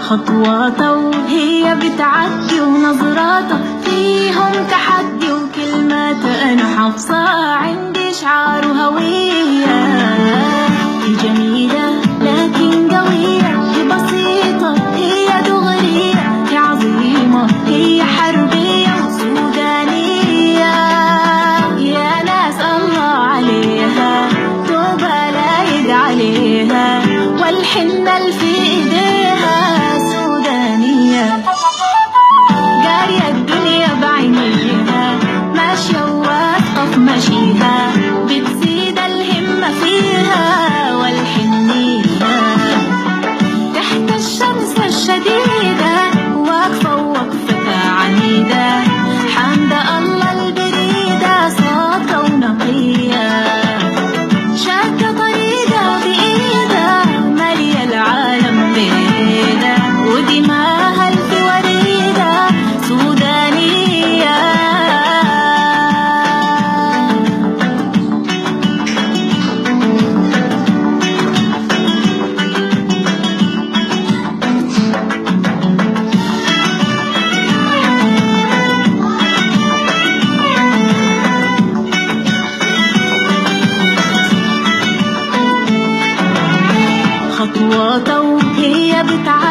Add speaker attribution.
Speaker 1: خطواته وهي بتعدي ونظراته فيهم تحدي وكلماته أنا حافظة عندي شعار وهوية. هي جميلة لكن قوية، هي بسيطة هي دغرية، هي عظيمة هي حربية وسودانية. يا ناس الله عليها توبة لايق عليها، والحنة اللي في ايديها سودانية. قارية الدنيا بعينيها، ماشية واثقة في مشيها، بتزيد الهمة فيها والحنية. تحت الشمس الشديدة واقفة ووقفتها عنيدة، حمد الله البريدة صافية ونقية. شادة طريقة بإيدها مالية العالم بيدها، ودماها الفي وريدة سودانية. خطواته وهي بتعدي